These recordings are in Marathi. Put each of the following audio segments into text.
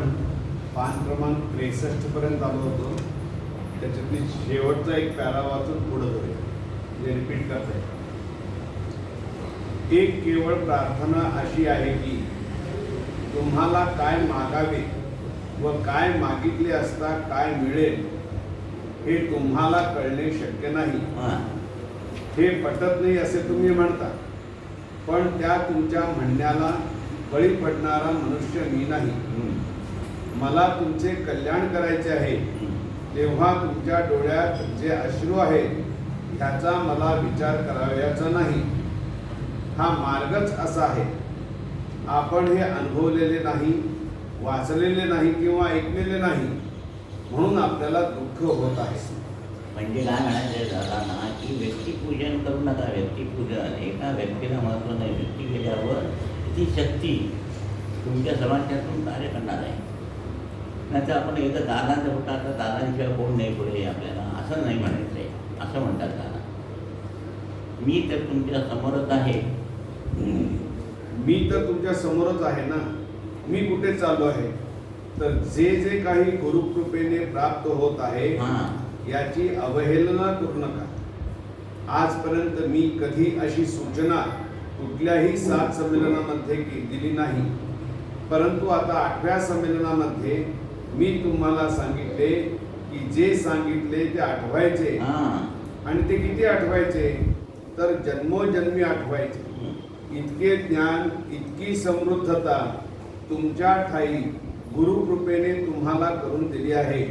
आपण पान क्रमांक 63 पर्यंत आलो होतो. त्याच्यातली शेवटचा एक पॅरा वाचून पुढे जाऊया, म्हणजे रिपीट करता येईल. एक केवळ प्रार्थना अशी आहे की तुम्हाला काय मागावे व काय मागितले असता काय मिळेल हे तुम्हाला कळणे शक्य नाही. हे पटत नाही असे तुम्ही म्हणता, पण त्या तुमच्या म्हणण्याला बळी पडणारा मनुष्य मी नाही. मला तुमचे कल्याण करायचे आहे, तेव्हा तुमच्या डोळ्यात जे अश्रू आहेत ह्याचा मला विचार करावयाचा नाही. हा मार्गच असा आहे. आपण हे अनुभवलेले नाही, वाचलेले नाही किंवा ऐकलेले नाही, म्हणून आपल्याला दुःख होत आहे. म्हणजे काय म्हणायचं झाला ना की व्यक्तिपूजन करू नका. व्यक्तिपूजन एका व्यक्तीला महत्त्व नाही. व्यक्ती गेल्यावर ती शक्ती तुमच्या समाजातून कार्य करणार आहे. नाही तर आपण एकदा दादांचं होता तर दादांशिवाय कोण नाही पुढे आपल्याला असं नाही म्हणायचं आहे. असं म्हणतात दादा. मी तर तुमच्या समोरच आहे. मी तर तुमच्या समोरच आहे ना. मी कुठे चाललो आहे तर जे जे काही गुरुकृपेने प्राप्त होत आहे याची अवहेलना करू नका. आजपर्यंत मी कधी अशी सूचना कुठल्याही 7 संमेलनामध्ये दिली नाही, परंतु आता 8व्या संमेलनामध्ये मी तुम्हाला सांगितले की जे सांगितले ते आठवायचे. आणि ते किती आठवायचे तर जन्मोजन्मी आठवायचे. इतके ज्ञान, इतकी समृद्धता तुमच्या ठाई गुरुकृपेने तुम्हाला करून दिली आहे.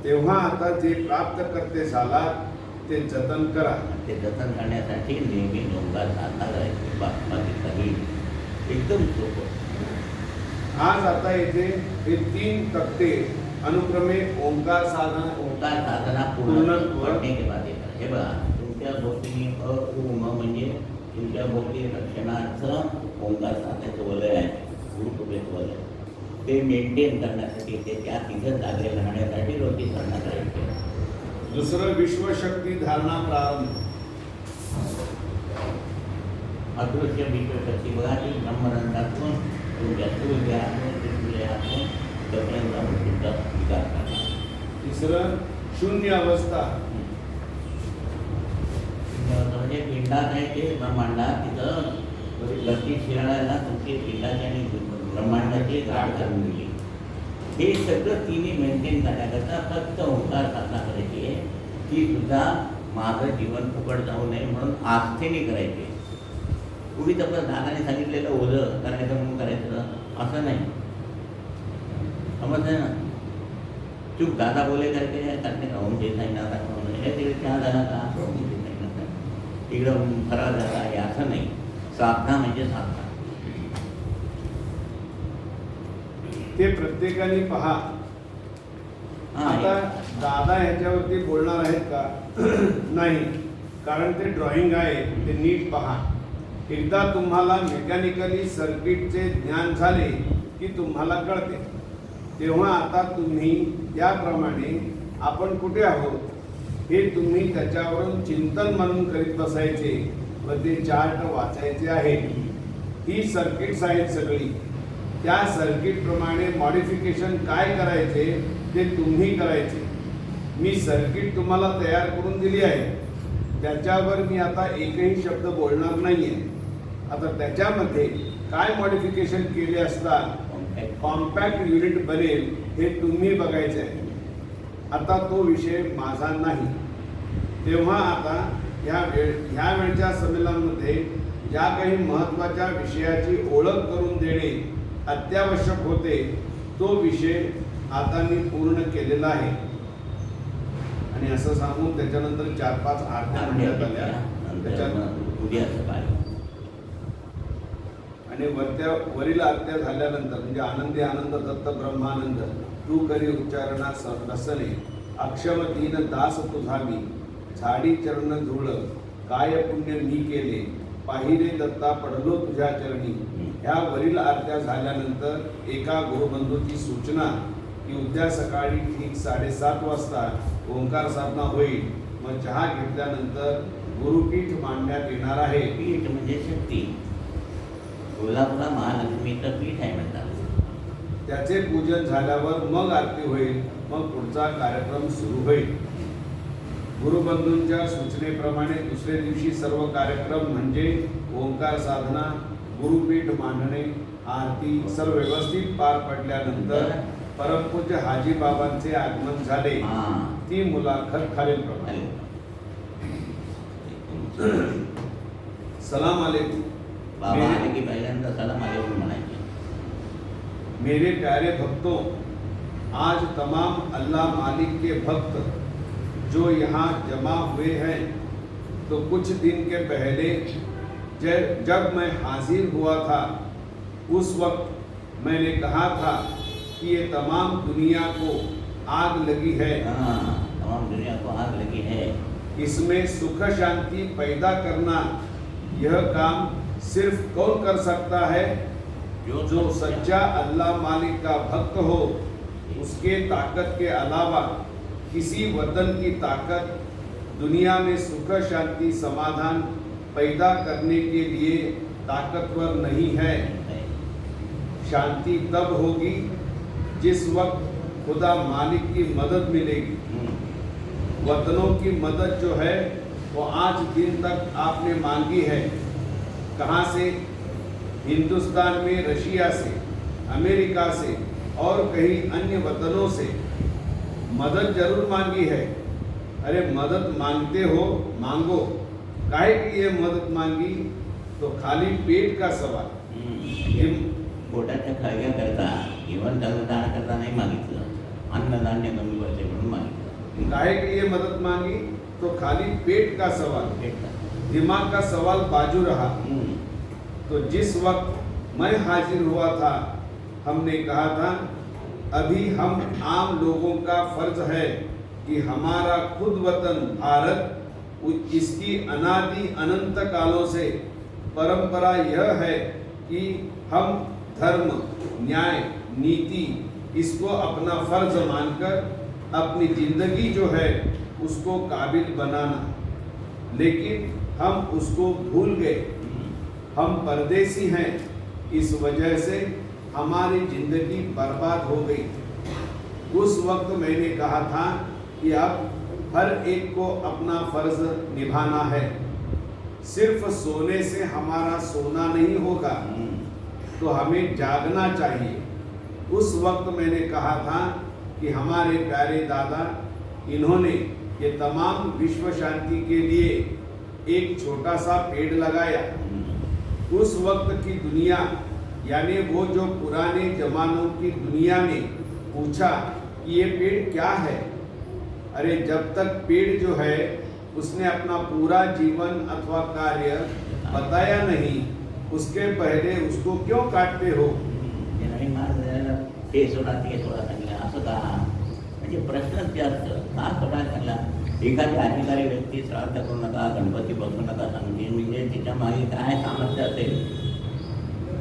तेव्हा आता जे प्राप्त करते झालात ते जतन करा. ते जतन करण्यासाठी नेहमी ओंकार साधना करायची. बाकी काही एकदम सोपं. आज आता येथे हे 3 तक्ते अनुक्रमे ओंकार साधना पूर्ण करणे के बाद हे बघा. तुमच्या भोवती ओम म्हणजे तुमच्या भोवती रक्षणार्थ ओंकार साधण्याचं वलय आहे. गुरुकृपेचं वलय ते मेंटेन करण्यासाठी ते तिथं जागे राहण्यासाठी रोजची साधना करायची. दुसरं विश्वशक्ती धारणा प्रारंभ. अदृश्य विश्वशक्ती बघा ती ब्रह्मरंगातून तुमच्या सूर्यातून पृथ्वीतून तोपर्यंत तुमचा विकास करणार. तिसरं शून्य अवस्था. म्हणजे पिंडात आहे ते ब्रह्मांडात तिथं गती शिराळायला तुमची पिंडाची आणि ब्रह्मांडाची गाठ करून दिली. हे सगळं तिने मेंटेन करण्याकरता फक्त ओंकार साधना करायची आहे. ती सुद्धा माझं जीवन फुकट जाऊ नये म्हणून आस्थेने करायची. उगीच आपलं दादाने सांगितलेलं ओलं करायचं म्हणून करायचं असं नाही. समजलं ना. चूक दादा बोले करते करते का ओम जे नाही दादा हे तिकडे चहा झाला का ओम जे नाही इकडं फरार झाला आहे असं नाही. साधना म्हणजे साधना. ते प्रत्येकाने पहा. आता दादा ह्याच्यावरती बोलणार आहेत का नाही, कारण ते ड्रॉइंग आहे ते नीट पहा. एकदा तुम्हाला मेकॅनिकली सर्किटचे ज्ञान झाले की तुम्हाला कळते. तेव्हा आता तुम्ही त्याप्रमाणे आपण कुठे आहोत हे तुम्ही त्याच्यावरून चिंतन म्हणून करीत बसायचे व ते चार्ट वाचायचे आहेत. ही सर्किट्स आहेत सगळी. त्या सर्किटप्रमाणे मॉडिफिकेशन काय करायचे ते तुम्ही करायचे. मी सर्किट तुम्हाला तयार करून दिली आहे, त्याच्यावर मी आता एकही शब्द बोलणार नाही आहे. आता त्याच्यामध्ये काय मॉडिफिकेशन केले असता कॉम्पॅक्ट युनिट बनेल हे तुम्ही बघायचे आहे. आता तो विषय माझा नाही. तेव्हा आता ह्या वेळच्या संमेलनामध्ये ज्या काही महत्त्वाच्या विषयाची ओळख करून देणे अत्यावश्यक होते तो विषय आता मी पूर्ण केलेला आहे. आणि असं सांगून त्याच्यानंतर 4-5 आरत्या म्हणण्यात आल्या. आणि वरील आरत्या झाल्यानंतर म्हणजे आनंदी आनंद दत्त ब्रह्मानंद तू करी उच्चारणास रसने अक्षम दीन दास तुझा मी झाडी चरण धूळ काय पुण्य मी केले पाहिरे दत्ता पडलो तुझ्या चरणी. ह्या वरील आरत्या झाल्यानंतर एका गुरुबंधूची सूचना की उद्या सकाळी ठीक 7:30 वाजता ओंकार साधना होईल. मग चहा घेतल्यानंतर गुरुपीठ मांडण्यात येणार आहे. पीठ म्हणजे शक्ती. कोल्हापूरला महालक्ष्मीचं पीठ आहे म्हणतात. त्याचे पूजन झाल्यावर मग आरती होईल, मग पुढचा कार्यक्रम सुरू होईल. गुरुबंधूंच्या सूचनेप्रमाणे दुसऱ्या दिवशी सर्व कार्यक्रम म्हणजे ओंकार साधना, गुरुपीठ मांडणे, आरती सर्व व्यवस्थित पार पडल्यानंतर परमपूज्य हाजी बाबांचे आगमन झाले. ती मुलाखत खालीलप्रमाणे. सलाम अलैकुम. बाबा आले की पहिल्यांदा सलाम अलैकुम म्हणायचे. मेरे प्यारे भक्तों, आज तमाम अल्लाह मालिक के भक्त जो यहाँ जमा हुए हैं, तो कुछ दिन के पहले जब मैं हाजिर हुआ था उस वक्त मैंने कहा था कि ये तमाम दुनिया को आग लगी है. तमाम दुनिया को आग लगी है. इसमें सुख शांति पैदा करना यह काम सिर्फ कौन कर सकता है? जो सच्चा अल्लाह मालिक का भक्त हो. उसके ताकत के अलावा किसी वतन की ताकत दुनिया में सुख शांति समाधान पैदा करने के लिए ताकतवर नहीं है. शांति तब होगी जिस वक्त खुदा मालिक की मदद मिलेगी. वतनों की मदद जो है वो आज दिन तक आपने मांगी है. कहाँ से? हिंदुस्तान में रशिया से, अमेरिका से और कई अन्य वतनों से मदद जरूर मांगी है. अरे मदद मांगते हो, मांगो. काहे के लिए मदद मांगी? तो खाली पेट का सवाल. पोटाच्या खळग्याकरता जीवन जगण्याकरता नाही मागितलं. अन्नधान्य कमी पडते म्हणून मागितलं. काहे के लिए मदद मांगी? तो खाली पेट का सवाल, दिमाग का सवाल बाजू रहा. तो जिस वक्त मैं हाजिर हुआ था, हमने कहा था अभी हम आम लोगों का फर्ज है कि हमारा खुद वतन भारत, इसकी अनादि अनंत कालों से परंपरा यह है कि हम धर्म, न्याय, नीति इसको अपना फर्ज मानकर अपनी जिंदगी जो है उसको काबिल बनाना. लेकिन हम उसको भूल गए. हम परदेसी हैं, इस वजह से हमारी जिंदगी बर्बाद हो गई. उस वक्त मैंने कहा था कि अब हर एक को अपना फर्ज निभाना है. सिर्फ सोने से हमारा सोना नहीं होगा, तो हमें जागना चाहिए. उस वक्त मैंने कहा था कि हमारे प्यारे दादा, इन्होंने ये तमाम विश्व शांति के लिए एक छोटा सा पेड़ लगाया. उस वक्त की दुनिया यानी वो जो पुराने जमानों की दुनिया ने पूछा कि ये पेड़ क्या है. अरे जब तक पेड़ जो है उसने अपना पूरा जीवन अथवा कार्य बताया नहीं, उसके पहले उसको क्यों काटते हो? ते सोडा ते सोडा सांगला असं का? म्हणजे प्रश्नच जास्त का सोडा सांगला. एखादी अधिकारी व्यक्ती श्राद्ध करू नका, गणपती बसू नका सांगते, म्हणजे तिच्या मागे काय सामर्थ्य असेल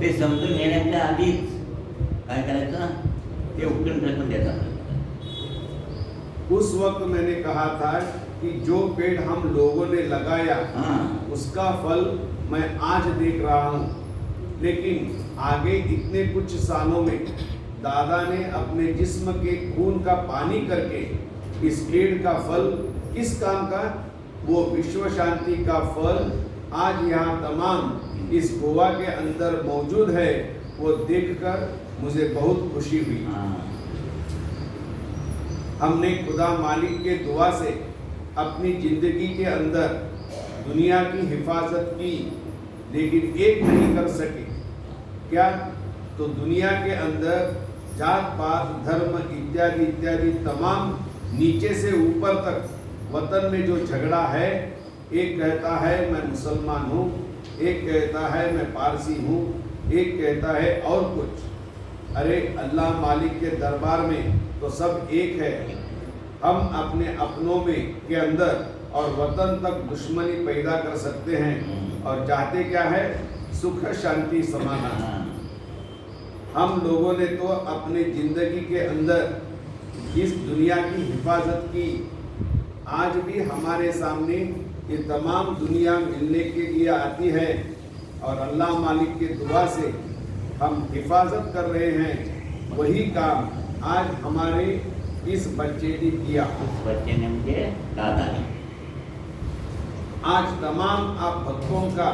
ते समजून घेण्याच्या आधीच काय करायचं, ते उकटून फेकून द्यायचं. उस वक्त मैंने कहा था कि जो पेड़ हम लोगों ने लगाया उसका फल मैं आज देख रहा हूँ. लेकिन आगे इतने कुछ सालों में दादा ने अपने जिस्म के खून का पानी करके इस पेड़ का फल किस काम का? वो विश्व शांति का फल आज यहाँ तमाम इस गोवा के अंदर मौजूद है. वो देखकर मुझे बहुत खुशी हुई. हमने खुदा मालिक के दुआ से अपनी जिंदगी के अंदर दुनिया की हिफाजत की, लेकिन एक नहीं कर सके. क्या? तो दुनिया के अंदर जात पात धर्म इत्यादि इत्यादि तमाम नीचे से ऊपर तक वतन में जो झगड़ा है, एक कहता है मैं मुसलमान हूँ, एक कहता है मैं पारसी हूँ, एक कहता है और कुछ. अरे अल्लाह मालिक के दरबार में तो सब एक है. हम अपने अपनों में के अंदर और वतन तक दुश्मनी पैदा कर सकते हैं और चाहते क्या है? सुख शांति समाधान. हम लोगों ने तो अपने जिंदगी के अंदर इस दुनिया की हिफाजत की. आज भी हमारे सामने ये तमाम दुनिया मिलने के लिए आती है और अल्लाह मालिक के दुआ से हम हिफाजत कर रहे हैं. वही काम आज हमारे इस बच्चे ने किया। उस बच्चे ने मुझे दादा ने आज तमाम आप भक्तों का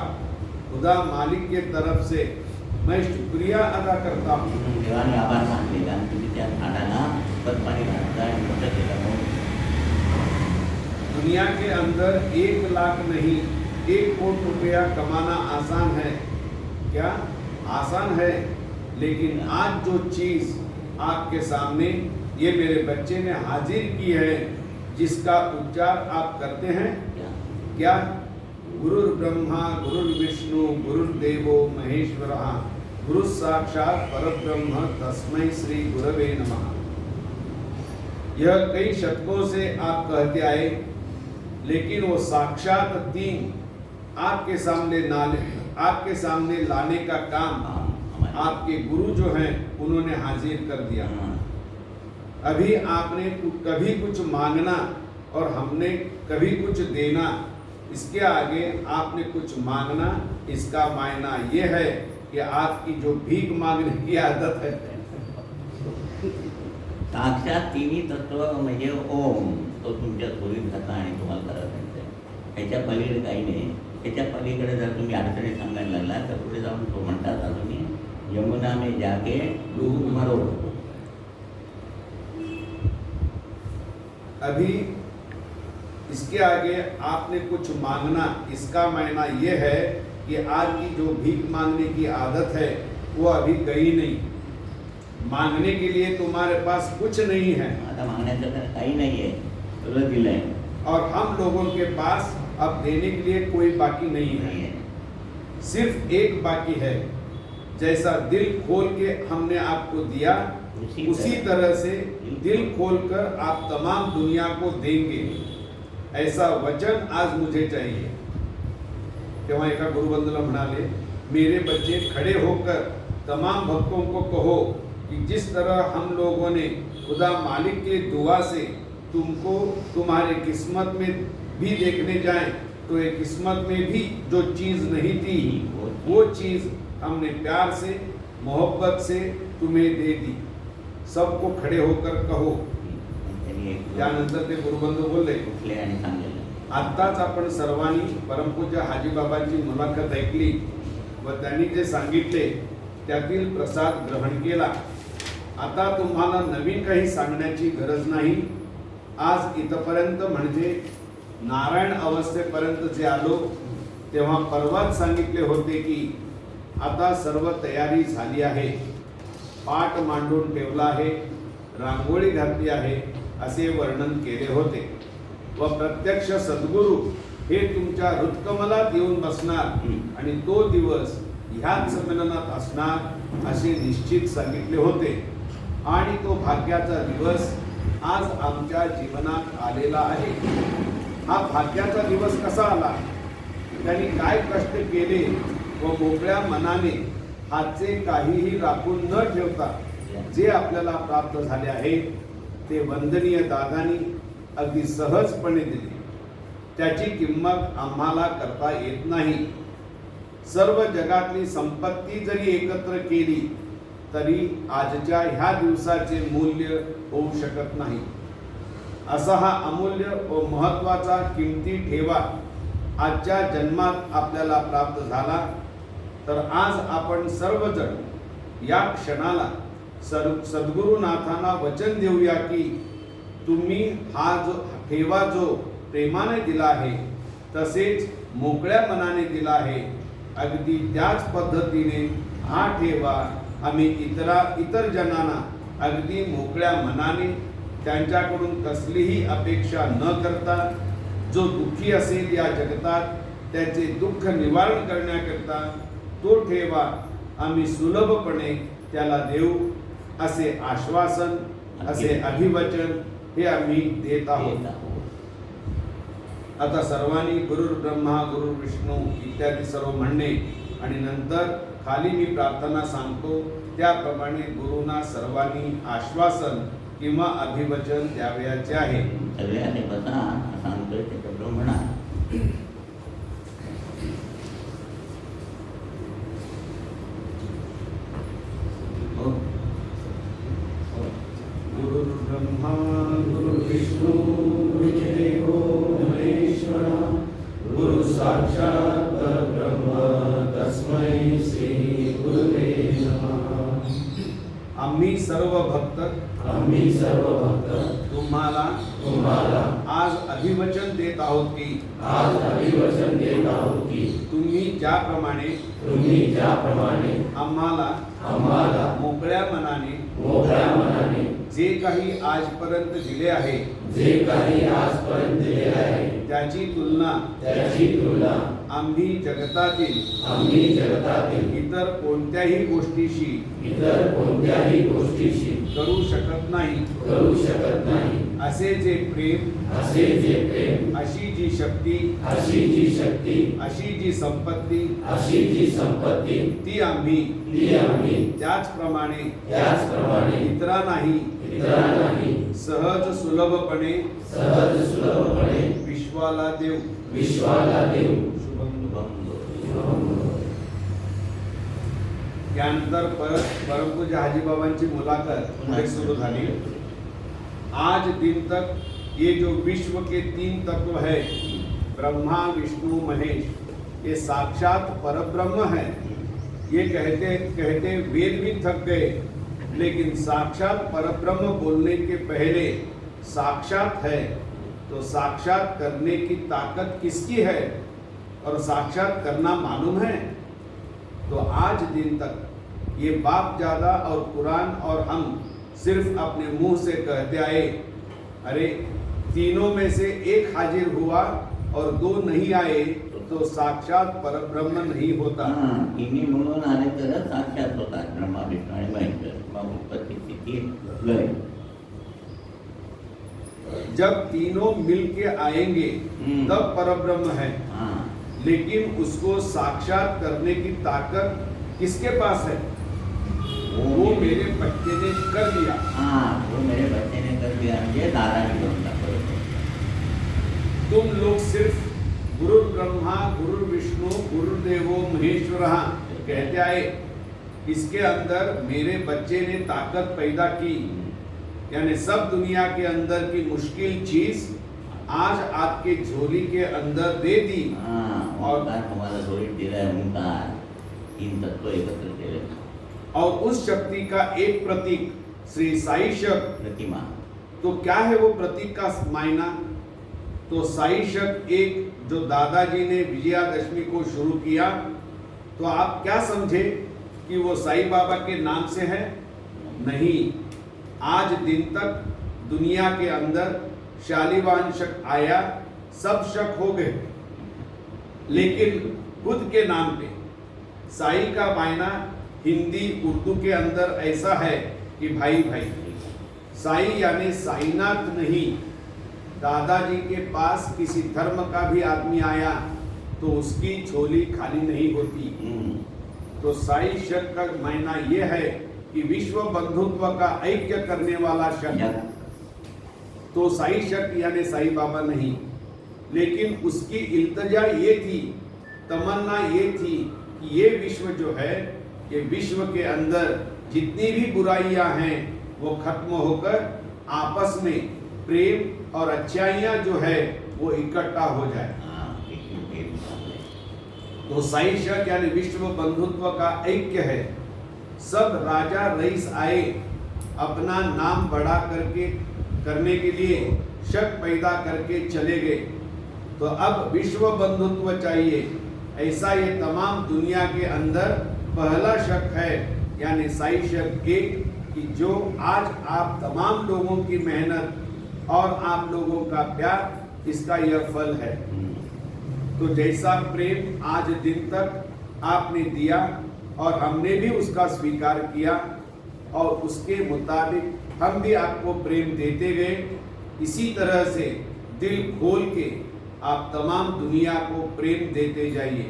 खुदा मालिक के तरफ से मैं शुक्रिया अदा करता हूँ। देवाने आभार मानले आणि तुम्ही त्या झाडाला खत पाणी घातलं आणि मोठं केलं म्हणून दुनिया के अंदर 1 लाख नहीं 1 कोटी रुपया कमाना आसान है क्या? आसान है, लेकिन आज जो चीज आपके सामने ये मेरे बच्चे ने हाजिर की है, जिसका उच्चार आप करते हैं क्या? गुरुर् ब्रह्मा गुरुर्विष्णु गुरुर्देवो महेश्वरः गुरु साक्षात परब्रह्म तस्मै श्री गुरवे नमः। यह कई शतकों से आप कहते आए, लेकिन वो साक्षात 3 आपके सामने लाने का काम आपके गुरु जो हैं उन्होंने हाजिर कर दिया। अभी आपने कभी कुछ मांगना और हमने कभी कुछ देना, इसके आगे आपने कुछ मांगना, इसका मायना ये है कि आपकी जो भीख मांगने की आदत है। साक्षात तिन्ही तत्व म्हणजे ओम तो तुमच्या खोलीत जाता आणि तुम्हाला करत आहे. ह्याच्या पलीकडे काही नाही. ह्याच्या पलीकडे जर तुम्ही अडचणी सांगायला लागला तर पुढे जाऊन तो म्हणतात अजून यमुना में जाके डूब मरो. अभी इसके आगे आपने कुछ मांगना, इसका मायना ये है कि आज की जो भीख मांगने की आदत है वो अभी गई नहीं। मांगने के लिए तुम्हारे पास कुछ नहीं है। आता मागण्याचं तर काही नाही आहे, सगळं दिलंय. और हम लोगों के पास अब देने के लिए कोई बाकी नहीं है। सिर्फ एक बाकी है, जैसा दिल खोल के हमने आपको दिया उसी तरह से दिल खोलकर आप तमाम दुनिया को देंगे, ऐसा वचन आज मुझे चाहिए। तेव्हा एका गुरुबंधूला म्हणाले, मेरे बच्चे खड़े होकर तमाम भक्तों को कहो कि जिस तरह हम लोगों ने खुदा मालिक के दुआ से तुमको तुम्हारे किस्मत में भी देखने जाएं, तो ये किस्मत में भी जो चीज़ नहीं थी वो चीज़ हमने प्यार से मोहब्बत से तुम्हें दे दी। सबको खड़े होकर कहो। त्यानंतर ते गुरुबंधू बोलले, कुठले आणि सांगितलं आत्ताच आपण सर्वांनी परमपूज्य हाजीबाबांची मुलाखत ऐकली व त्यांनी जे सांगितले त्यातील प्रसाद ग्रहण केला। आता तुम्हाला नवीन काही सांगण्याची गरज नाही। आज इथपर्यंत म्हणजे नारायण अवस्थेपर्यंत जे आलो तेव्हा परवाच सांगितले होते की आता सर्व तयारी झाली आहे, पाट मांडून ठेवला आहे, रांगोळी घातली आहे असे वर्णन केले होते व प्रत्यक्ष सद्गुरू हे तुमच्या हृदकमलात येऊन बसणार आणि तो दिवस ह्याच संमेलनात असणार असे निश्चित सांगितले होते। आणि तो भाग्याचा दिवस आज आमच्या जीवनात आलेला आहे। हा भाग्याचा दिवस कसा आला? त्यांनी काय कष्ट केले व मोकळ्या मनाने हातचे काहीही राखून न ठेवता जे आपल्याला प्राप्त झाले आहे ते वंदनीय दादांनी अगदी सहजपणे दिले। त्याची किंमत आम्हाला करता येत नाही। सर्व जगातली संपत्ती जरी एकत्र केली तरी आजच्या ह्या दिवसाचे मूल्य होऊ शकत नाही। असा हा अमूल्य व महत्त्वाचा किमती ठेवा आजच्या जन्मात आपल्याला प्राप्त झाला, तर आज आपण सर्वजण या क्षणाला सद्गुरुनाथांना वचन देऊया की तुम्ही हा जो ठेवा जो प्रेमाने दिला आहे तसेच मोकळ्या मनाने दिला आहे, अगदी त्याच पद्धतीने हा ठेवा आम्ही इतर जनांना अगदी मोकळ्या मनाने त्यांच्याकडून कसलीही अपेक्षा न करता जो दुःखी असेल या जगतात त्याचे दुःख निवारण करण्याकरता तो ठेवा आम्ही सुलभपणे त्याला देऊ असे आश्वासन, असे अभिवचन हे आम्ही देत आहोत। आता सर्वांनी गुरुर् ब्रह्मा गुरुर् विष्णू इत्यादी सर्व म्हणणे आणि नंतर खाली मी प्रार्थना सांगतो त्याप्रमाणे गुरुना सर्वांनी आश्वासन किंवा अभिवचन द्यावयाचे आहे। सगळ्यांनी बसा सांगतोय ते म्हणा। ब्रह्मा गुरुर्विष्णु गुरुदेवो महेश्वरः गुरु साक्षात् परब्रह्म तस्मै श्री गुरुवे नमः। आम्ही सर्व भक्त तुम्हाला आज अभिवचन देत आहोत की तुम्ही ज्याप्रमाणे आम्हाला मोकळ्या मनाने जे काही आजपर्यंत दिले आहे त्याची तुलना आम्ही जगतातील इतर कोणत्याही गोष्टीशी करू शकत नाही असे जे प्रेम अशी जी शक्ती अशी जी संपत्ती ती आम्ही त्याचप्रमाणे इतरांनाही सहज सुलभपणे विश्वाला देव त्यानंतर परमपूज्य हाजीबाबांची मुलाकात पुढे सुरू झाली। आज दिन तक ये जो विश्व के 3 तत्व है ब्रह्मा विष्णु महेश, ये साक्षात परब्रह्म है। ये कहते कहते वेद भी थक गए, लेकिन साक्षात परब्रह्म बोलने के पहले साक्षात है तो साक्षात करने की ताकत किसकी है और साक्षात करना मालूम है। तो आज दिन तक ये बाप दादा और कुरान और हम सिर्फ अपने मुंह से कहते आए, अरे तीनों में से एक हाजिर हुआ और 2 नहीं आए तो साक्षात परब्रह्म नहीं होता। इन्हीं म्हणून आले तर साक्षात होतात ब्रह्मा विष्णू आणि महेश्वर मग उत्पत्ती स्थिती लय। जब तीनों मिलके आएंगे तब परब्रह्म है, लेकिन उसको साक्षात करने की ताकत किसके पास है? वो मेरे बच्चे ने कर दिया। वो मेरे बच्चे ने कर दिया, ये दादाजी होता। तुम लोग सिर्फ गुरु ब्रह्मा गुरु विष्णु गुरुदेवो महेश्वरः कहते आए, इसके अंदर मेरे बच्चे ने ताकत पैदा की, यानी सब दुनिया के अंदर की मुश्किल चीज आज आपके झोली के अंदर दे दी। और हमारा झोली दिला है ओंकार, 3 तत्व एकत्र केले। और उस शक्ति का एक प्रतीक श्री साई शक्ति प्रतिमा। तो क्या है वो प्रतीक का मायना? तो साई शक्ति एक जो दादाजी ने विजयादशमी को शुरू किया, तो आप क्या समझे कि वो साई बाबा के नाम से है? नहीं, आज दिन तक दुनिया के अंदर शालिवान शक आया, सब शक हो गए, लेकिन खुद के नाम पे साई का मायना हिंदी उर्दू के अंदर ऐसा है कि भाई भाई। साई यानी साईनाथ नहीं। दादाजी के पास किसी धर्म का भी आदमी आया तो उसकी झोली खाली नहीं होती। तो साई शब्द का मायना ये है कि विश्व बंधुत्व का ऐक्य करने वाला शब्द। तो साई शब्द यानी साई बाबा नहीं, लेकिन उसकी इल्तजा ये थी, तमन्ना ये थी कि ये विश्व जो है, ये विश्व के अंदर जितनी भी बुराइयां हैं वो खत्म होकर आपस में प्रेम और अच्छाइयां जो है वो इकट्ठा हो जाए। तो साई शब्द यानी विश्व बंधुत्व का ऐक्य है। सब राजा रईस आए अपना नाम बड़ा करके करने के लिए शक पैदा करके चले गए। तो अब विश्व बंधुत्व चाहिए, ऐसा ये तमाम दुनिया के अंदर पहला शक है, यानी साई शक एक कि जो आज आप तमाम लोगों की मेहनत और आप लोगों का प्यार, इसका यह फल है। तो जैसा प्रेम आज दिन तक आपने दिया और हमने भी उसका स्वीकार किया और उसके मुताबिक हम भी आपको प्रेम देते गए, इसी तरह से दिल खोल के आप तमाम दुनिया को प्रेम देते जाइए।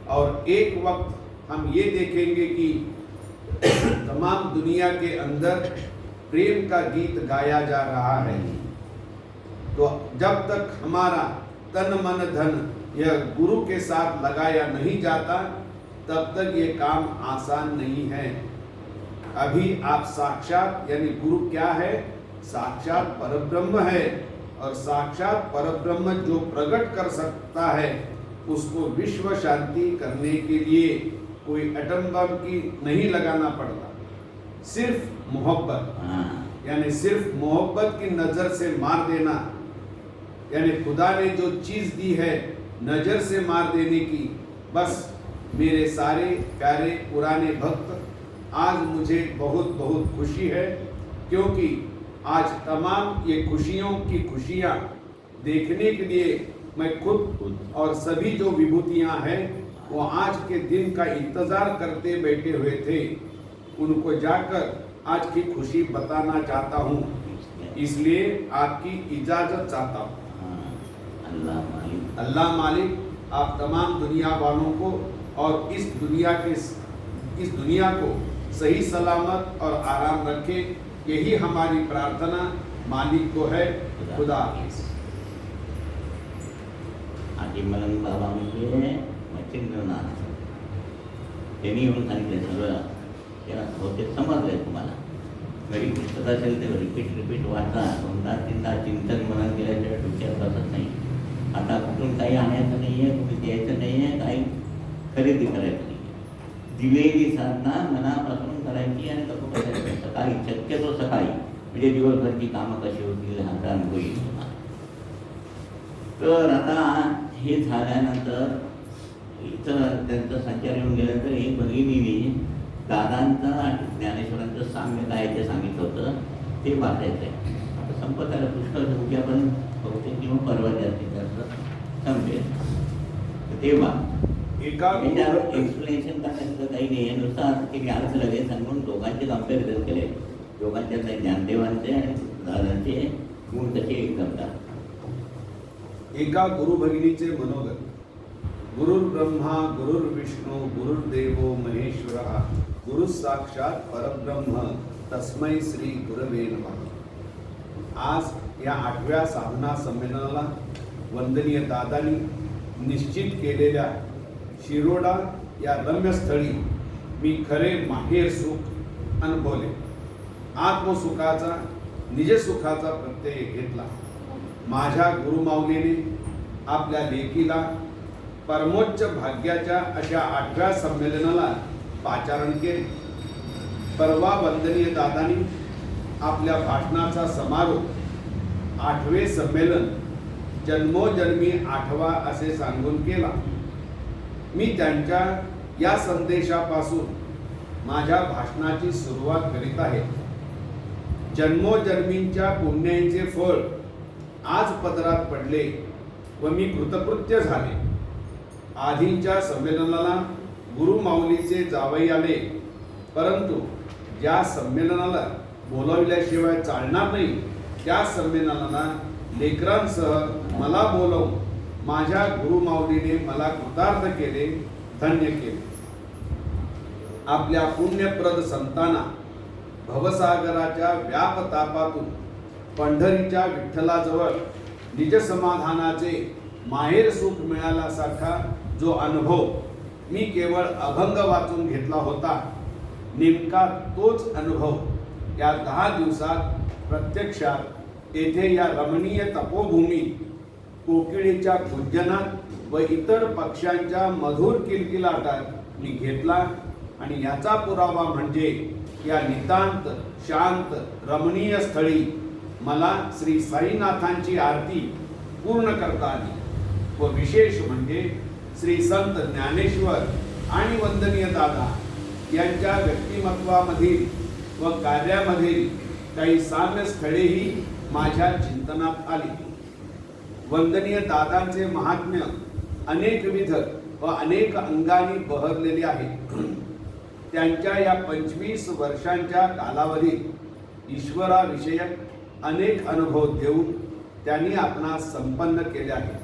और एक वक्त हम ये देखेंगे कि तमाम दुनिया के अंदर प्रेम का गीत गाया जा रहा है। तो जब तक हमारा तन मन धन यह गुरु के साथ लगाया नहीं जाता, तब तक ये काम आसान नहीं है। अभी आप साक्षात यानी गुरु क्या है साक्षात परब्रह्म है और साक्षात परब्रह्म जो प्रकट कर सकता है उसको विश्व शांति करने के लिए कोई एटम बम की नहीं लगाना पड़ता, सिर्फ मोहब्बत, यानी सिर्फ मोहब्बत की नजर से मार देना, यानी खुदा ने जो चीज दी है नजर से मार देने की। बस मेरे सारे प्यारे पुराने भक्त, आज मुझे बहुत बहुत खुशी है, क्योंकि आज तमाम ये खुशियों की खुशियाँ देखने के लिए मैं खुद और सभी जो विभूतियाँ हैं वो आज के दिन का इंतजार करते बैठे हुए थे, उनको जाकर आज की खुशी बताना चाहता हूँ, इसलिए आपकी इजाजत चाहता हूँ। अल्लाह मालिक आप तमाम दुनिया वालों को और इस दुनिया को सही सलामत और आराम रखे, यही हमारी प्रार्थना मालिक को है। खुदा हाफिज। आधी मलंग बाबा म्हणजे मच्छिंद्रनाथ, त्यांनी येऊन सांगितलं सगळं, त्याला बहुतेक समजलंय तुम्हाला. घरी पुस्तक असेल ते रिपीट वाचा, दोनदा तीनदा चिंतन मनन केल्याशिवाय डोक्यात बसत नाही. आता कुठून काही आणायचं नाही आहे, कुठे द्यायचं नाही आहे, काही खरेदी करायची नाही. दिलेली साधना मनापासून करायची आणि कसं करायचं सकाळी, शक्यतो सकाळी, म्हणजे दिवसभरची कामं कशी होतील हा अनुभव येईल तुम्हाला. तर आता हे झाल्यानंतर इथं त्यांचं संचार येऊन गेल्यानंतर एक भगिनीने दादांचं ज्ञानेश्वरांचं साम्य काय ते सांगितलं होतं, ते वाचायचं आहे. आता संपत आलं, पुष्कळ उद्या पण बहुतेक किंवा परवा जास्तीत जास्त संपेल. तेव्हा एक्सप्लेनेशन करण्याचं काही नाही आहे, नुसतं असं की अर्थ लगेच सांगून दोघांचे कम्पॅरिझन केले, दोघांच्या ज्ञानदेवांचे आणि दादांचे गुण कसे एकदम का. एका गुरु भगिनीचे मनोगत. गुरुर् ब्रह्मा गुरुर्विष्णू गुरुर्देवो महेश्वरः गुरु साक्षात परब्रह्म तस्मै श्री गुरवे नमः. आज या 8व्या साधना संमेलनाला वंदनीय दादांनी निश्चित केलेल्या शिरोडा या रम्यस्थळी मी खरे माहेर सुख अनुभवले. आत्मसुखाचा निजसुखाचा प्रत्यय घेतला. माझ्या गुरुमाऊलीने आपल्या लेकीला परमोच्च भाग्याच्या अशा 8व्या संमेलनाला पाचारण केले. परवा वंदनीय दादांनी आपल्या भाषणाचा समारोप 8वे संमेलन जन्मोजन्मी 8वा असे सांगून केला. मी त्यांच्या या संदेशापासून माझ्या भाषणाची सुरुवात करीत आहे. जन्मोजन्मींच्या पुण्याचे फळ आज पदरात पडले व मी कृतकृत्य झाले. आधीच्या संमेलनाला गुरु माऊलीचे जावई आले, परंतु ज्या संमेलनाला बोलाविल्याशिवाय चालणार नाही त्या संमेलनाला लेकरांसह मला बोलवून माझ्या गुरु माऊलीने मला कृतार्थ केले, धन्य केले. आपल्या पुण्यप्रद संतांना भवसागराच्या व्यापतापातून पंढरीच्या विठ्ठलाजवळ निजसमाधानाचे माहेर सुख मिळाल्यासारखा जो अनुभव मी केवळ अभंग वाचून घेतला होता, नेमका तोच अनुभव या 10 दिवसात प्रत्यक्षात येथे या रमणीय तपोभूमीत कोकिळीच्या गुंजनात व इतर पक्ष्यांच्या मधुर किलकिलाटात मी घेतला. आणि याचा पुरावा म्हणजे या नितांत शांत रमणीय स्थळी मला श्री साईनाथांची आरती पूर्ण करता आली. व विशेष म्हणजे श्री संत ज्ञानेश्वर आणि वंदनीय दादा यांच्या व्यक्तिमत्वामधील व कार्यामधील काही साम्य स्थळेही माझ्या चिंतनात आली. वंदनीय दादांचे महात्म्य अनेकविध व अनेक अंगाने बहरलेले आहे. त्यांच्या या 25 वर्षांच्या कालावधीत ईश्वराविषयक अनेक अनुभव देऊन त्यांनी आपणास संपन्न केले आहे.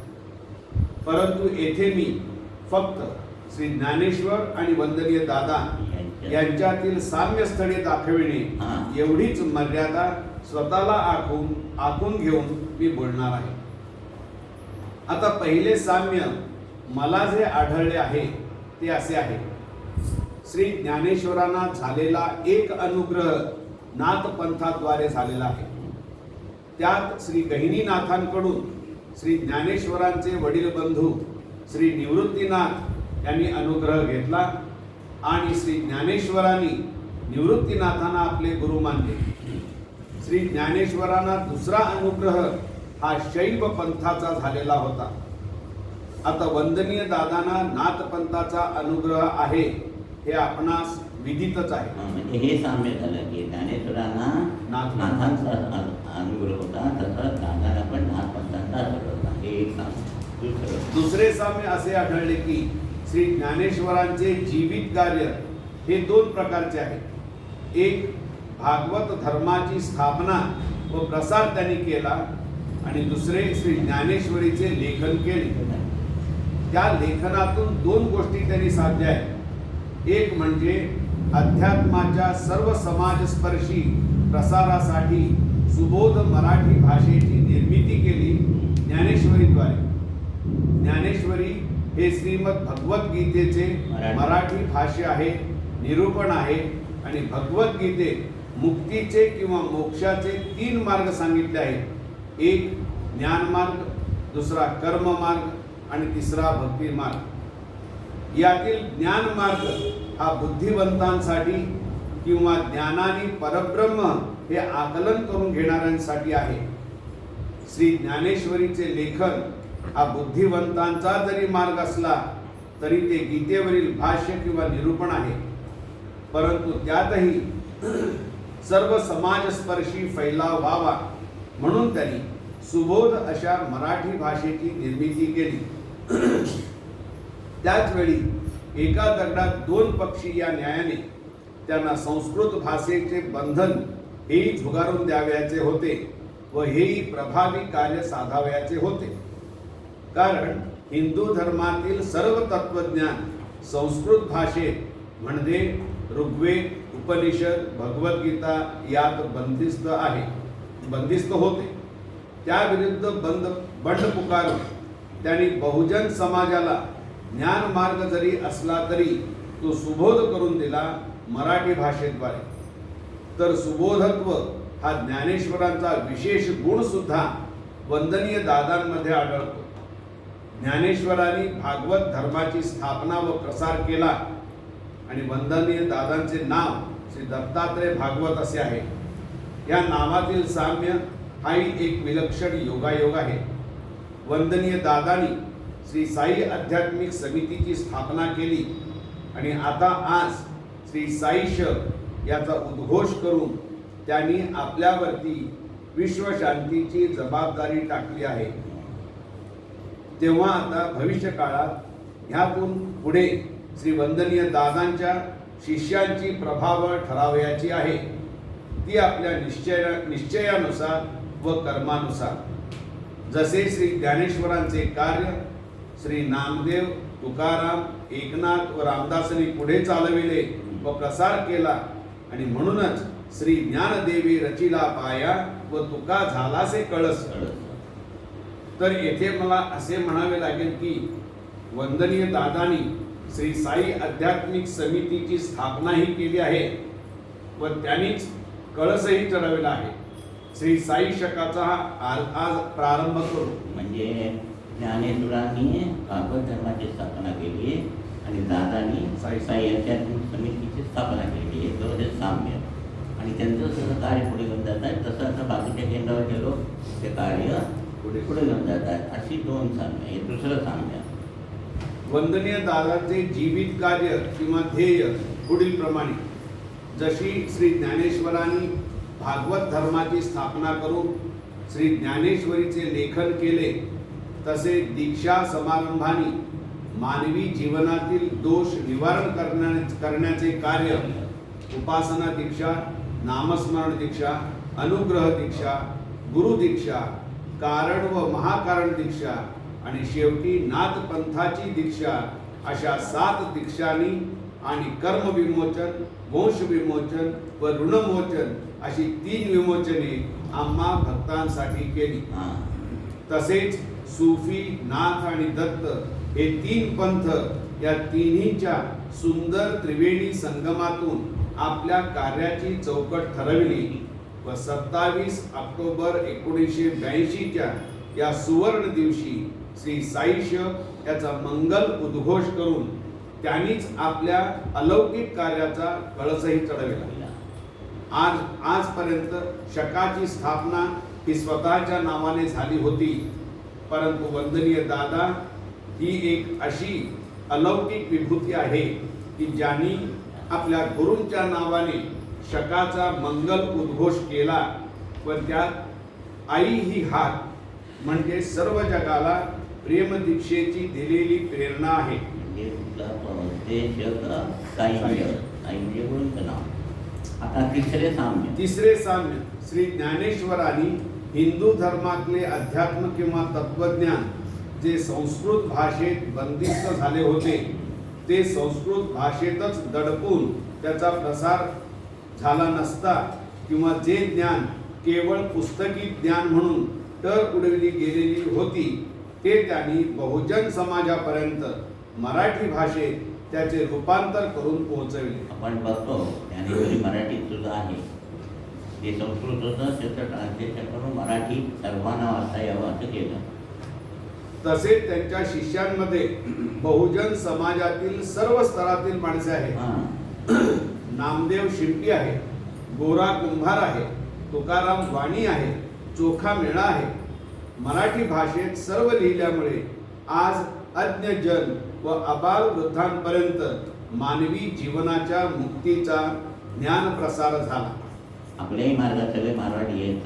परंतु येथे मी फक्त श्री ज्ञानेश्वर आणि वंदनीय दादा यांच्यातील साम्य स्थळे दाखविणे एवढीच मर्यादा स्वतःला आखून घेऊन मी बोलणार आहे. आता पहिले साम्य मला जे आढळले आहे ते असे आहे. श्री ज्ञानेश्वरांना झालेला एक अनुग्रह नाथपंथाद्वारे झालेला आहे. त्यात श्री गहिनीनाथांकडून श्री ज्ञानेश्वरांचे वडील बंधू श्री निवृत्तीनाथ यांनी अनुग्रह घेतला आणि श्री ज्ञानेश्वरांनी निवृत्तीनाथांना आपले गुरु मानले. श्री ज्ञानेश्वरांना दुसरा अनुग्रह हा शैव पंथाचा झालेला होता. आता वंदनीय दादांना नाथपंथाचा अनुग्रह आहे हे आपणास विदितच आहे. म्हणजे हे साम्य झालं की ज्ञानेश्वरांना नाथांचा अनुग्रह होता, तसं दादाला पण नाथपंथांचा अनुग्रह होता. हे एक साम्य. दुसरे साम्य असे आढळले की श्री ज्ञानेश्वरांचे जीवित कार्य हे दोन प्रकारचे आहे. एक भागवत धर्माची स्थापना व प्रसार त्यांनी केला आणि दुसरे श्री ज्ञानेश्वरीचे लेखन केले. त्या लेखनातून दोन गोष्टी त्यांनी साधल्या आहेत. एक म्हणजे अध्यात्माच्या सर्व समाजस्पर्शी प्रसारासाठी सुबोध मराठी भाषेची निर्मिती केली ज्ञानेश्वरीद्वारे. ज्ञानेश्वरी हे श्रीमद भगवद्गीतेचे मराठी भाष्य आहे, निरूपण आहे आणि भगवद्गीतेत मुक्तीचे किंवा मोक्षाचे 3 मार्ग सांगितले आहेत. एक ज्ञान मार्ग, दुसरा कर्म मार्ग आणि तिसरा भक्ती मार्ग. यातील ज्ञान मार्ग हा बुद्धिवंतांसाठी किंवा ज्ञानाने परब्रह्म हे आकलन करून घेणाऱ्यांसाठी आहे. श्री ज्ञानेश्वरीचे लेखन हा बुद्धिवंतांचा जरी मार्ग असला तरी ते गीतेवरील भाष्य किंवा निरूपण आहे, परंतु त्यातही सर्व समाजस्पर्शी फैलाव व्हावा म्हणून त्यांनी सुबोध अशा मराठी भाषेची निर्मिती केली. त्याच वेळी एका दगडात 2 पक्षी या न्यायाने त्यांना संस्कृत भाषेचे बंधन हेही झुगारून द्यावयाचे होते व हेही प्रभावी कार्य साधावयाचे होते. कारण हिंदू धर्मातील सर्व तत्वज्ञान संस्कृत भाषेत म्हणजे ऋग्वेद, उपनिषद, भगवद्गीता यात बंदिस्त होते. त्याविरुद्ध बंड पुकारून त्यांनी बहुजन समाजाला ज्ञान मार्ग जरी असला तरी तो सुबोध करून दिला मराठी भाषेद्वारे. तर सुबोधत्व हा ज्ञानेश्वरांचा विशेष गुण सुद्धा वंदनीय दादांमध्ये आढळतो. ज्ञानेश्वरांनी भागवत धर्माची स्थापना व प्रसार केला आणि वंदनीय दादांचे नाव श्री दत्तात्रय भागवत असे आहे. या नावातील साम्य हाही एक विलक्षण योगायोग आहे. वंदनीय दादांनी श्री साई आध्यात्मिक समितीची स्थापना केली आणि आता आज श्री साईश याचा उद्घोष करून त्यांनी आपल्यावरती विश्वशांतीची जबाबदारी टाकली आहे. तेव्हा आता भविष्य काळात ह्यातून पुढे श्री वंदनीय दादांच्या शिष्यांची प्रभाव ठरावयाची आहे. ती आपल्या निश्चयानुसार व कर्मानुसार. जसे श्री ज्ञानेश्वरांचे कार्य श्री नामदेव, तुकाराम, एकनाथ व रामदासांनी पुढे चालविले व प्रसार केला आणि म्हणूनच श्री ज्ञानदेवी रचिला पाया व तुका झालासे कळस. तर येथे मला असे म्हणावे लागेल की वंदनीय दादांनी श्री साई आध्यात्मिक समितीची स्थापनाही केली आहे व त्यांनीच कळसही चढवला आहे. श्री साई शकाचा आज प्रारंभ करू. म्हणजे ज्ञानेश्वरांनी भागवत धर्माची स्थापना केली आणि दादांनी साई आध्यात्मिक समितीची स्थापना केली. हे दोन्ही साम्य आणि त्यांचं सगळं कार्य पुढे घेऊन जात आहे. तसं आता बाकीच्या केंद्रावर गेलो ते कार्य पुढे घेऊन जात आहेत. अशी 2 साम्य. हे दुसरं साम्य. वंदनीय दादांचे जीवित कार्य किंवा ध्येय पुढील प्रमाणे. जशी श्री ज्ञानेश्वरांनी भागवत धर्माची स्थापना करून श्री ज्ञानेश्वरीचे लेखन केले, तसे दीक्षा समारंभाने मानवी जीवनातील दोष निवारण करण्याचे कार्य उपासना दीक्षा, नामस्मरण दीक्षा, अनुग्रह दीक्षा, गुरु दीक्षा, कारण व महाकारण दीक्षा आणि शेवटी नाथपंथाची दीक्षा अशा 7 दीक्षांनी आणि कर्म विमोचन, वंश विमोचन व ऋणमोचन अशी 3 विमोचने आम्हा भक्तांसाठी केली. तसेच सूफी, नाथ आणि दत्त हे 3 पंथ या तिन्हीच्या सुंदर त्रिवेणी संगमातून आपल्या कार्याची चौकट ठरविली व 27 ऑक्टोबर 1982च्या या सुवर्ण दिवशी श्री साईश याचा मंगल उद्घोष करून त्यांनीच आपल्या अलौकिक कार्याचा कळसही चढविला. आजपर्यंत शकाची स्थापना ही स्वतःच्या नावाने झाली होती, परंतु वंदनीय दादा ही एक अशी अलौकिक विभूती आहे की ज्यांनी आपल्या गुरूंच्या नावाने शकाचा मंगल उद्घोष केला व त्यात आई ही हाक म्हणजे सर्व जगाला प्रेम दीक्षेची दिलेली प्रेरणा आहे. म्हणजे ते शक साईंचे गुरूंचं नाव. आता तिसरे साम्य श्री ज्ञानेश्वरांनी हिंदू धर्मातले अध्यात्म किंवा तत्वज्ञान जे संस्कृत भाषेत बंदिस्त झाले होते ते संस्कृत भाषेतच दडपून त्याचा प्रसार झाला नसता किंवा जे ज्ञान केवळ पुस्तकी ज्ञान म्हणून तर उडविली गेलेली होती ते त्यांनी बहुजन समाजापर्यंत मराठी भाषेत त्याचे रूपांतर करून पोहोचविले. आपण बघतो ज्ञानेश्वरी मराठीत सुद्धा आहे. ते संस्कृत होतं त्याचं ट्रान्सलेशन करून मराठी सर्वांना वाचता यावं असं केलं. तसेच त्यांच्या शिष्यांमध्ये बहुजन समाजातील सर्व स्तरातील माणसे आहेत. नामदेव शिंपी आहे, गोरा कुंभार आहे, तुकाराम वाणी आहे, चोखा मेळा आहे. मराठी भाषेत सर्व लिहिल्यामुळे आज अज्ञ जन व अबाल वृद्धांपर्यंत मानवी जीवनाच्या मुक्तीचा ज्ञान प्रसार झाला. आपल्याही मार्गात सगळे मारवाडी आहेत,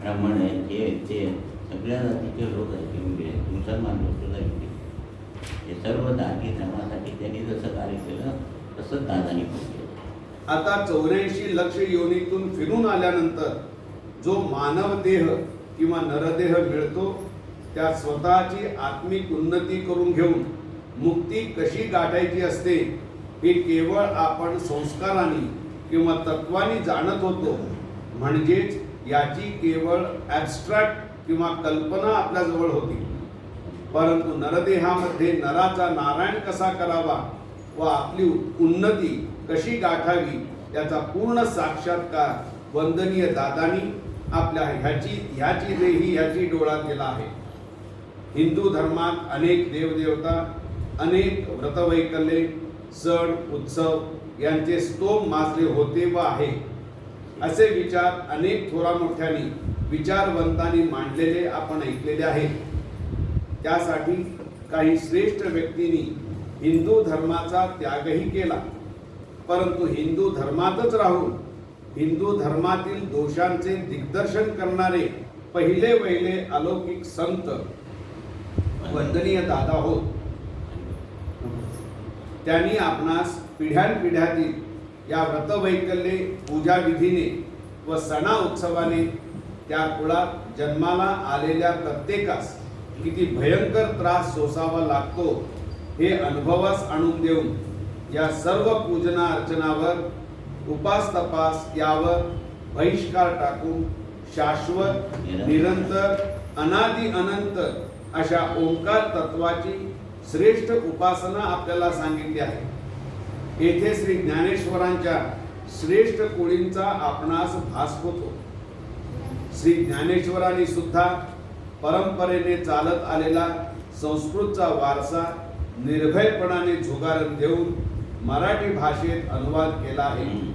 ब्राह्मण आहेत, ते सगळ्या जातीचे लोक आहेत, हिंदू आहेत, मुसलमान लोक सुद्धा हिंदू. हे सर्व जाती धर्मासाठी त्यांनी जसं कार्य केलं तसंच दादानी पण केलं. आता 84 लक्ष योनीतून फिरून आल्यानंतर जो मानव देह किंवा नरदेह मिळतो त्या स्वतःची आत्मिक उन्नती करून घेऊन मुक्ती कशी गाठायची असते हे केवळ आपण संस्कारांनी किंवा तत्वानी जाणत होतो. म्हणजेच याची केवळ ॲब्स्ट्रॅक्ट किंवा कल्पना आपल्याजवळ होती. परंतु नरदेहामध्ये नराचा नारायण कसा करावा व आपली उन्नती कशी गाठावी याचा पूर्ण साक्षात्कार वंदनीय दादांनी आपल्या ह्याची देही ह्याची डोळ्यात गेला आहे. हिंदू धर्मात अनेक देवदेवता, अनेक व्रतवैकल्ये, सण उत्सव यांचे स्तोम माजले होते व आहे. असे विचार अनेक थोरा मोठ्यांनी विचारवंतांनी मांडलेले आपण ऐकलेले आहेत. त्यासाठी काही श्रेष्ठ व्यक्तींनी हिंदू धर्माचा त्यागही केला. परंतु हिंदू धर्मातच राहून हिंदू धर्मातील दोषांचे दिग्दर्शन करणारे पहिले वहिले अलौकिक संत वंदनीय दादा होत. त्यांनी आपणास पिढ्यानपिढ्यातील या व्रतवैकल्ये पूजाविधीने व सणा उत्सवाने त्या कुळात जन्माला आलेल्या प्रत्येकास किती भयंकर त्रास सोसावा लागतो हे अनुभवास आणून देऊन या सर्व पूजना अर्चनावर उपास तपास यावर बहिष्कार टाकून शाश्वत निरंतर अनादि अनंत अशा ओंकार तत्वाची श्रेष्ठ उपासना आपल्याला सांगितली आहे. येथे श्री ज्ञानेश्वरांच्या श्रेष्ठ कोळींचा आपणास भास होतो. श्री ज्ञानेश्वरांनी सुद्धा परंपरेने चालत आलेला संस्कृतचा वारसा निर्भयपणाने झुगारून देऊन मराठी भाषेत अनुवाद केला आहे.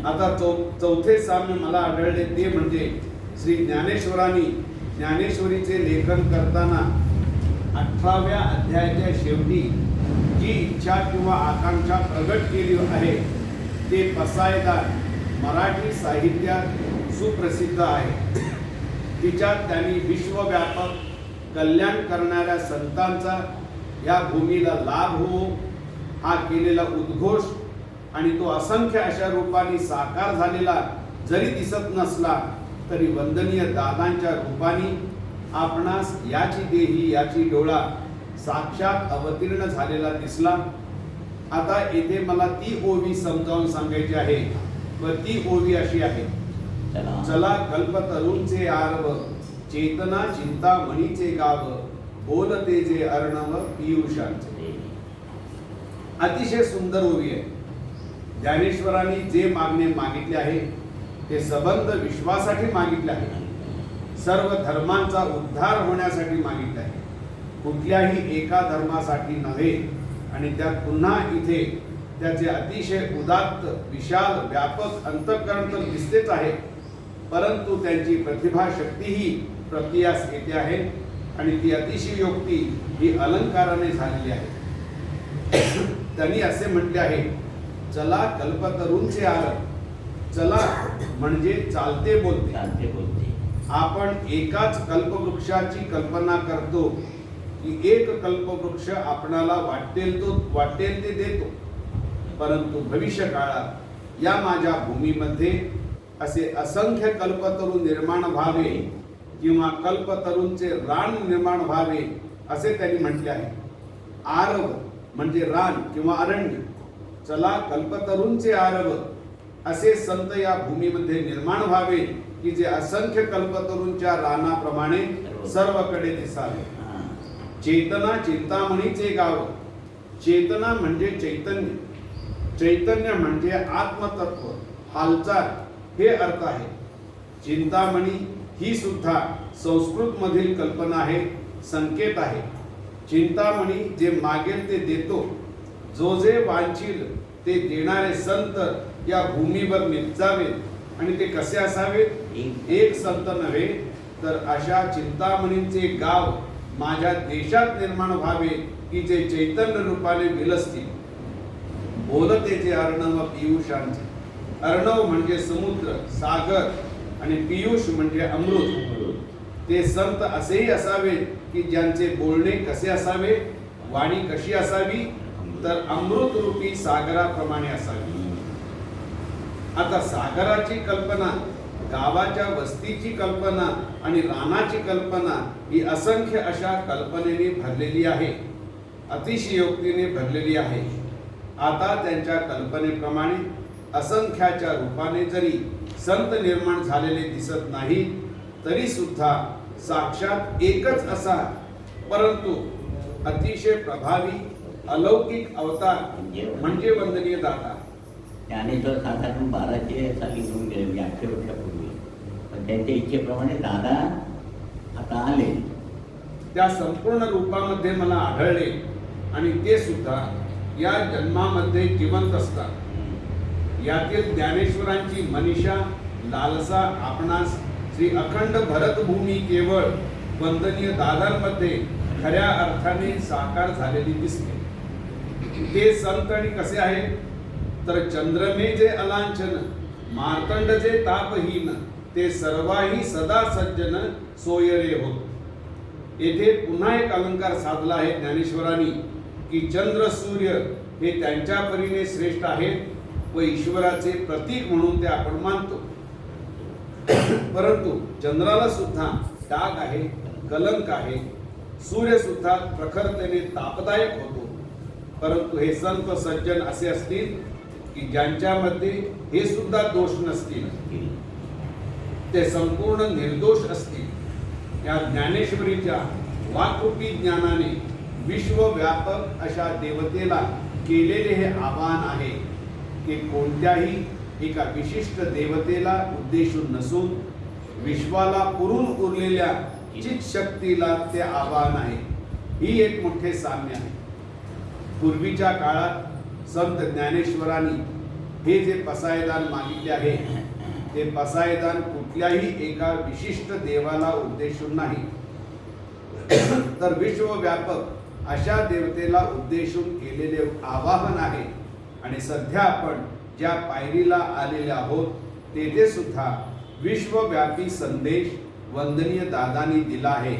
आता चौथे साम्य मला आढळले ते म्हणजे श्री ज्ञानेश्वरांनी ज्ञानेश्वरीचे लेखन करताना 18व्या अध्यायाच्या शेवटी जी इच्छा किंवा आकांक्षा प्रगट केली आहे ते पसायदार मराठी साहित्यात सुप्रसिद्ध आहे. तिच्यात त्यांनी विश्वव्यापक कल्याण करणाऱ्या संतांचा या भूमीला लाभ हो हा केलेला उद्घोष आणि तो असंख्य अशा रूपाने साकार झालेला जरी दिसत नसला तरी वंदनीय दादांच्या रूपाने आपणास याची देही याची डोळा साक्षात अवतीर्ण झालेला दिसला. आता येथे मला ती ओवी समजावून सांगायची आहे व ती ओवी अशी आहे. चला कल्पतरूंचे आरव चेतना चिंतामणीचे गाव बोलते जे अर्णव पियुषांचे. अतिशय सुंदर ओवी आहे. ज्ञानेश्वरांनी जे मागणे मागितले आहे ते संबंध विश्वासाठी मागितले आहे, सर्व धर्मांचा उद्धार होण्यासाठी मागितले आहे, कुठल्याही एका धर्मासाठी नव्हे. आणि त्यात पुन्हा इथे त्याचे अतिशय उदात्त विशाल व्यापक अंतःकरण तर दिसतेच आहे, परंतु त्यांची प्रतिभा शक्तीही प्रत्ययास येते आहे आणि ती अतिशयोक्ती ही अलंकाराने झालेली आहे. त्यांनी असे म्हटले आहे, चला कल्पतरूंचे आर. चला म्हणजे चालते बोलते. चालते बोलते. आपण एकाच कल्पवृक्षाची कल्पना करतो की एक कल्पवृक्ष आपणाला वाटेल ते देतो, परंतु भविष्य काळात या माझ्या भूमीमध्ये असे असंख्य कल्पतरू निर्माण व्हावे किंवा कल्पतरूंचे रान निर्माण व्हावे असे त्यांनी म्हटले आहे. आरव म्हणजे रान किंवा अरण्य. चला कल्पतरूंचे आरव असे संत या भूमीमध्ये निर्माण व्हावे की जे असंख्य कल्पतरूंच्या रानाप्रमाणे सर्वकडे दिसावे. चेतना चिंतामणीचे गाव. चेतना म्हणजे चैतन्य, चैतन्य म्हणजे आत्मतत्व, हालचाल हे अर्थ आहे. चिंतामणी ही सुद्धा संस्कृत मधील कल्पना आहे, संकेत आहे. चिंतामणी जे मागेल ते देतो, जो जे वांछील ते देणारे संत या भूमीवर निपजावेत. आणि ते कसे असावेत? एक संत नव्हे तर अशा चिंतामणींचे गाव माझ्या देशात निर्माण व्हावे की जे चैतन्य रूपाने विलसतील. बोलतेचे अर्णव पियुषांचे. अर्णव म्हणजे समुद्र, सागर आणि पियुष म्हणजे अमृत. ते संत असेही असावेत की ज्यांचे बोलणे कसे असावे, वाणी कशी असावी, तर अमृत रूपी सागराप्रमाणे असावी. आता सागराची कल्पना, गावाच्या वस्तीची कल्पना आणि रानाची कल्पना ही असंख्य अशा कल्पनेने भरलेली आहे, अतिशयोक्तीने भरलेली आहे. आता त्यांच्या कल्पनेप्रमाणे असंख्याच्या रूपाने जरी संत निर्माण झालेले दिसत नाही, तरी सुद्धा साक्षात एकच असा परंतु अतिशय प्रभावी अलौकिक अवतार म्हणजे वंदनीय दादा. ज्ञानेश्वर साधारण 1200 साली घेऊन गेले, म्हणजे 800 वर्षापूर्वी. पण त्यांच्या इच्छेप्रमाणे दादा आता आले, त्या संपूर्ण रूपामध्ये मला आढळले आणि ते सुद्धा या जन्मामध्ये जिवंत असतात. यातील ज्ञानेश्वरांची मनीषा लालसा आपणास श्री अखंड भरतभूमी केवळ वंदनीय दादांमध्ये खऱ्या अर्थाने साकार झालेली दिसते. ते संत आणि कसे आहेत तर चंद्रमे जे अलांछन, मार्तंड जे तापहीन, ते सर्वाही सदा सज्जन सोयरे होत. येथे पुन्हा एक अलंकार साधला आहे ज्ञानेश्वरांनी की चंद्र सूर्य हे त्यांच्या परीने श्रेष्ठ आहेत व ईश्वराचे प्रतीक म्हणून ते आपण मानतो. परंतु चंद्राला सुद्धा डाग आहे, कलंक आहे. सूर्य सुद्धा प्रखरतेने तापदायक होतो. परंतु हे संत सज्जन असे असतील की ज्यांच्यामध्ये हे सुद्धा दोष नसतील, ते संपूर्ण निर्दोष असतील. या ज्ञानेश्वरीच्या वाक्रूपी ज्ञानाने विश्वव्यापक अशा देवतेला केलेले हे आवाहन आहे की कोणत्याही एका विशिष्ट देवतेला उद्देशून नसून विश्वाला पुरून उरलेल्या चित शक्तीला ते आवाहन आहे. ही एक मोठे साम्य आहे. पूर्वीच्या काळात संत ज्ञानेश्वरांनी हे जे पसायदान मागितले आहे ते पसायदान कुठल्याही एका विशिष्ट देवाला उद्देशून नाही, तर विश्वव्यापक अशा देवतेला उद्देशून केलेले आवाहन आहे. आणि सध्या आपण ज्या पायरीला आलेले आहोत तेथे सुद्धा विश्वव्यापी संदेश वंदनीय दादांनी दिला आहे.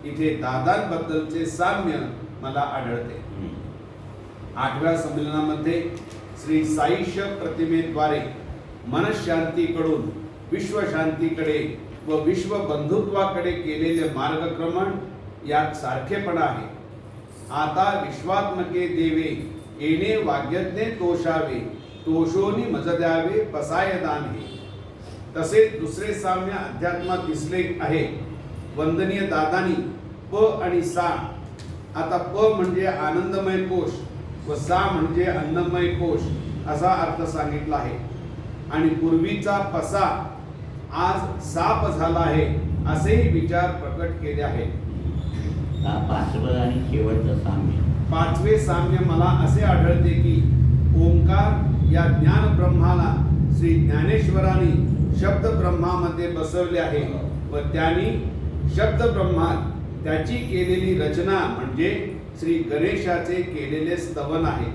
इथे दादांबद्दलचे साम्य मला आढळते. 8व्या संमेलनामध्ये श्री साईश प्रतिमेद्वारे मनशांतीकडून विश्वशांतीकडे व विश्वबंधुत्वाकडे केलेले मार्गक्रमण यात सारखेपणा आहे. आता विश्वात्मके देवे येणे वाग्यज्ञे तोषावे, तोषोनी मज द्यावे पसायदान हे. तसेच दुसरे साम्य अध्यात्मात दिसले आहे. वंदनीय दादानी प आणि सा, आता प म्हणजे आनंदमय कोश व सा म्हणजे अन्नमय कोश असा अर्थ सांगितला आहे. आणि पूर्वीचा पसा आज साप झाला आहे असेही विचार प्रकट केले आहेत. हा पाचवं आणि शेवटचं साम्य. पाचवे साम्य मला असे आढळते की ओंकार या ज्ञान ब्रह्माला श्री ज्ञानेश्वरांनी शब्द ब्रह्मामध्ये बसवले आहे व त्यांनी शब्द ब्रह्मात त्याची केलेली रचना म्हणजे श्री गणेशाचे केलेले स्तवन आहे.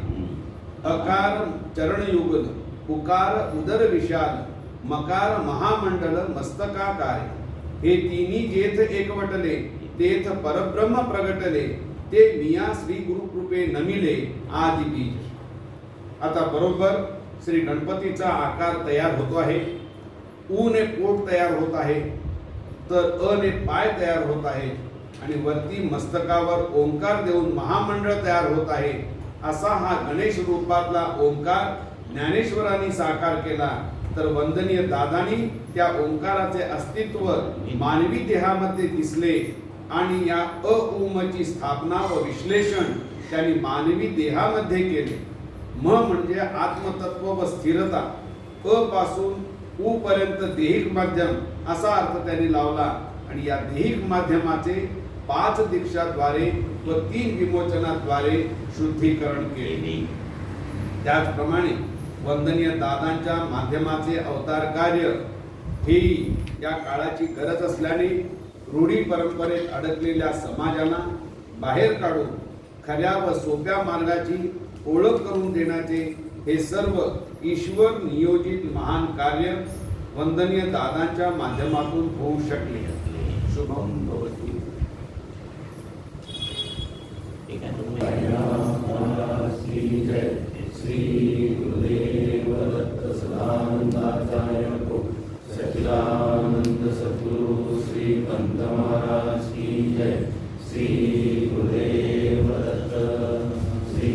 अकार चरणयुगल, उकार उदर विशाल, मकार महामंडल मस्तकाकार, हे तिन्ही जेथ एकवटले तेथ परब्रह्म प्रगटले, ते मिया श्री गुरुकृपे नमिले आदि बीज. आता बरोबर श्री गणपतीचा आकार तयार होतो आहे. ऊ ने पोट तयार होत आहे, तर अ ने पाय तयार होत आहे आणि वरती मस्तकावर ओंकार देऊन महामंडळ तयार होत आहे. असा हा गणेश रूपातला ओंकार ज्ञानेश्वरांनी साकार केला. तर वंदनीय दादांनी त्या ओंकाराचे अस्तित्व मानवी देहामध्ये दिसले आणि या अउमची स्थापना व विश्लेषण त्यांनी मानवी देहामध्ये केले. म म्हणजे आत्मतत्व व स्थिरता, अ पासून उ पर्यंत देहिक माध्यम असा अर्थ त्यांनी लावला आणि या देहिक माध्यमाचे 5 दीक्षाद्वारे व 3 विमोचनाद्वारे शुद्धीकरण केले. त्याचप्रमाणे वंदनीय दादांच्या माध्यमाचे अवतार कार्य हे या काळाची गरज असल्याने रूढी परंपरेत अडकलेल्या समाजाला बाहेर काढून खऱ्या व सोप्या मार्गाची ओळख करून देण्याचे हे सर्व ईश्वर नियोजित महान कार्य वंदनीय दादांच्या माध्यमातून होऊ शकले. शुभम भवती. ठीक आहे. श्री जय श्री गुरुदेव दत्त सदानंदाचार्य को सच्चिदानंद सद्गुरु श्री पंत महाराज की जय. श्री गुरुदेव दत्त श्री